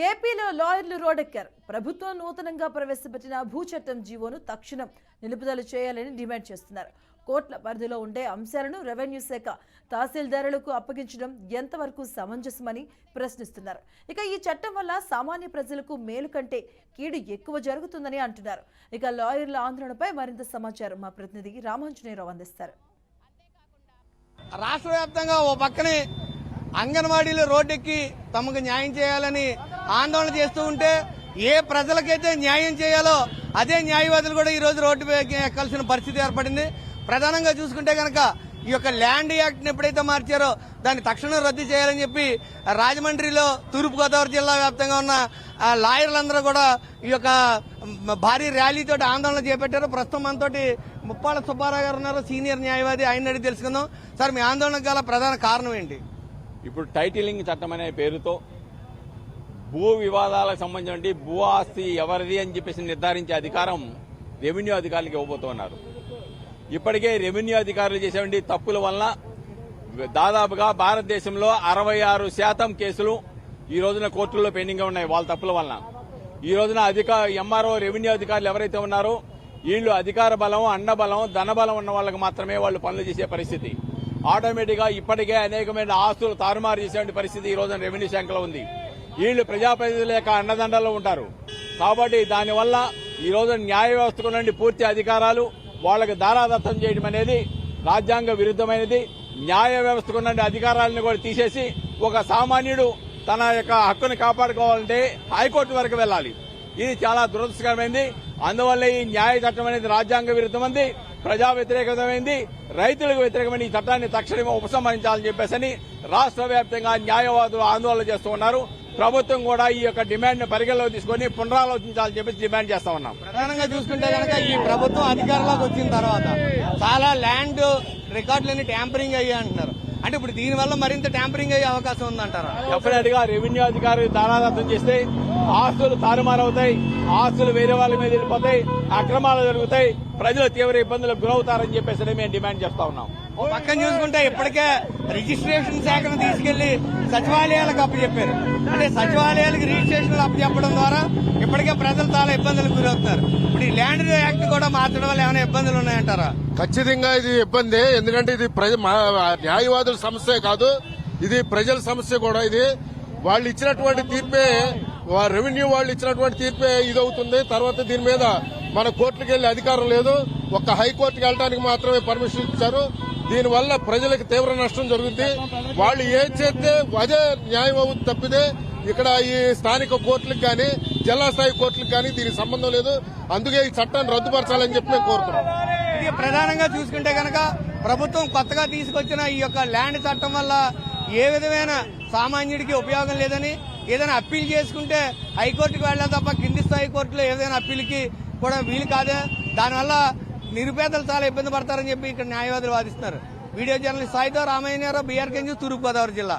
ఏపీలో లాయర్లు రోడెక్కారు. ప్రభుత్వం నూతనంగా ప్రవేశపెట్టిన భూ చట్టం జీవోను తక్షణం నిలుపుదల చేయాలని డిమాండ్ చేస్తున్నారు. కోట్ల పరిధిలో ఉండే అంశాలను రెవెన్యూ శాఖ తహసీల్దారులకు అప్పగించడం ఎంతవరకు సమంజసమని ప్రశ్నిస్తున్నారు. ఇక ఈ చట్టం వల్ల సామాన్య ప్రజలకు మేలు కంటే కీడు ఎక్కువ జరుగుతుందని అంటున్నారు. ఇక లాయర్ల ఆందోళనపై మరింత సమాచారం మా ప్రతినిధి రామాంజనేయరావు అందిస్తారు. రాష్ట్ర వ్యాప్తంగా ఓ పక్కనే అంగన్వాడీలు రోడ్డెక్కి తమకు న్యాయం చేయాలని ఆందోళన చేస్తూ ఉంటే, ఏ ప్రజలకైతే న్యాయం చేయాలో అదే న్యాయవాదులు కూడా ఈ రోజు రోడ్డు ఎక్కాల్సిన పరిస్థితి ఏర్పడింది. ప్రధానంగా చూసుకుంటే కనుక ఈ యొక్క ల్యాండ్ యాక్ట్ ని ఎప్పుడైతే మార్చారో దాన్ని తక్షణం రద్దు చేయాలని చెప్పి రాజమండ్రిలో తూర్పుగోదావరి జిల్లా వ్యాప్తంగా ఉన్న లాయర్లందరూ కూడా ఈ యొక్క భారీ ర్యాలీతో ఆందోళన చేపట్టారు. ప్రస్తుతం మనతోటి ముప్పాళ్ళ సుబ్బారావు గారు ఉన్నారు, సీనియర్ న్యాయవాది. ఆయన అడిగి తెలుసుకుందాం. సార్, మీ ఆందోళనకు గల ప్రధాన కారణం ఏంటి? ఇప్పుడు టైటిలింగ్ చట్టం అనే పేరుతో భూ వివాదాలకు సంబంధించిన భూ ఆస్తి ఎవరిది అని చెప్పేసి నిర్ధారించే అధికారం రెవెన్యూ అధికారులకు ఇవ్వబోతున్నారు. ఇప్పటికే రెవెన్యూ అధికారులు చేసేటువంటి తప్పుల వలన దాదాపుగా భారతదేశంలో 66% కేసులు ఈ రోజున కోర్టుల్లో పెండింగ్ గా ఉన్నాయి. వాళ్ళ తప్పుల వలన ఈ రోజున ఎంఆర్ఓ రెవెన్యూ అధికారులు ఎవరైతే ఉన్నారో వీళ్ళు అధికార బలం, అండబలం, ధనబలం ఉన్న వాళ్ళకి మాత్రమే వాళ్ళు పనులు చేసే పరిస్థితి. ఆటోమేటిక్ గా ఇప్పటికే అనేకమైన ఆస్తులు తారుమారు చేసే పరిస్థితి ఈ రోజున రెవెన్యూ శాఖలో ఉంది. వీళ్ళు ప్రజాప్రతినిధుల యొక్క అండదండల్లో ఉంటారు. కాబట్టి దానివల్ల ఈ రోజు న్యాయ వ్యవస్థకు నుండి పూర్తి అధికారాలు వాళ్ళకి దారాదత్తం చేయడం అనేది రాజ్యాంగ విరుద్ధమైనది. న్యాయ వ్యవస్థకు నుండి అధికారాలను కూడా తీసేసి ఒక సామాన్యుడు తన యొక్క హక్కును కాపాడుకోవాలంటే హైకోర్టు వరకు వెళ్లాలి. ఇది చాలా దురదృష్టకరమైంది. అందువల్ల ఈ న్యాయ చట్టం అనేది రాజ్యాంగ విరుద్ధమైంది, ప్రజా వ్యతిరేకమైంది, రైతులకు వ్యతిరేకమైన ఈ చట్టాన్ని తక్షణమే ఉపసంహరించాలని చెప్పేసి రాష్ట్ర వ్యాప్తంగా న్యాయవాదులు ఆందోళన చేస్తూ ఉన్నారు. ప్రభుత్వం కూడా ఈ యొక్క డిమాండ్ ను పరిగణలోకి తీసుకుని పునరాలోచించాలని చెప్పేసి డిమాండ్ చేస్తా ఉన్నాం. ప్రధానంగా చూసుకుంటే కనుక ఈ ప్రభుత్వం అధికారంలోకి వచ్చిన తర్వాత చాలా ల్యాండ్ రికార్డులన్నీ ట్యాంపరింగ్ అయ్యాయి అంటున్నారు. అంటే ఇప్పుడు దీనివల్ల మరింత ట్యాంపరింగ్ అయ్యే అవకాశం ఉందంటారా? డెఫినెట్ గా రెవెన్యూ అధికారులు దారాదత్తం చేస్తే ఆస్తులు తారుమారవుతాయి, ఆస్తులు వేరే వాళ్ళ మీద వెళ్ళిపోతాయి, అక్రమాలు జరుగుతాయి, ప్రజలు తీవ్ర ఇబ్బందులకు గురవుతారని చెప్పేసి మేము డిమాండ్ చేస్తా ఉన్నాం. ఓ పక్కన చూసుకుంటే ఇప్పటికే రిజిస్ట్రేషన్ శాఖను తీసుకెళ్లి సచివాలయాలకు అప్పచెప్పారు. అంటే సచివాలయాలకు రిజిస్ట్రేషన్లు అప్పచెప్పడం ద్వారా ఇప్పటికే ప్రజలు చాలా ఇబ్బందులకు గురవుతున్నారు. ఇప్పుడు ఈ ల్యాండ్ యాక్ట్ కూడా మార్చడం వల్ల ఏమైనా ఇబ్బందులు ఉన్నాయంటారా? ఖచ్చితంగా ఇది ఇబ్బంది. ఎందుకంటే ఇది న్యాయవాదుల సమస్య కాదు, ఇది ప్రజల సమస్య కూడా. ఇది వాళ్ళు ఇచ్చినటువంటి తీర్పే, రెవెన్యూ వాళ్ళు ఇచ్చినటువంటి తీర్పే ఇదవుతుంది. తర్వాత దీని మీద మన కోర్టుకు వెళ్లే అధికారం లేదు. ఒక్క హైకోర్టుకు వెళ్ళడానికి మాత్రమే పర్మిషన్ ఇచ్చారు. దీనివల్ల ప్రజలకు తీవ్ర నష్టం జరుగుతుంది. వాళ్ళు ఏం చేస్తే అదే న్యాయం అవుతుంది తప్పితే ఇక్కడ ఈ స్థానిక కోర్టులకు కానీ జిల్లా స్థాయి కోర్టులకు కానీ దీనికి సంబంధం లేదు. అందుకే ఈ చట్టాన్ని రద్దుపరచాలని చెప్పి మేము కోరుతున్నాం. ఇది ప్రధానంగా చూసుకుంటే కనుక ప్రభుత్వం కొత్తగా తీసుకొచ్చిన ఈ యొక్క ల్యాండ్ చట్టం వల్ల ఏ విధమైన సామాన్యుడికి ఉపయోగం లేదని, ఏదైనా అప్పీల్ చేసుకుంటే హైకోర్టుకు వెళ్లాలి తప్ప కింది స్థాయి కోర్టులో ఏదైనా అప్పీల్కి కూడా వీలు కాదే. దానివల్ల నిరుపేదలు చాలా ఇబ్బంది పడతారని చెప్పి ఇక్కడ న్యాయవాదులు వాదిస్తున్నారు. వీడియో జర్నలిస్ట్ సాయితో రామయ్య, BRK న్యూస్, తూర్పుగోదావరి జిల్లా.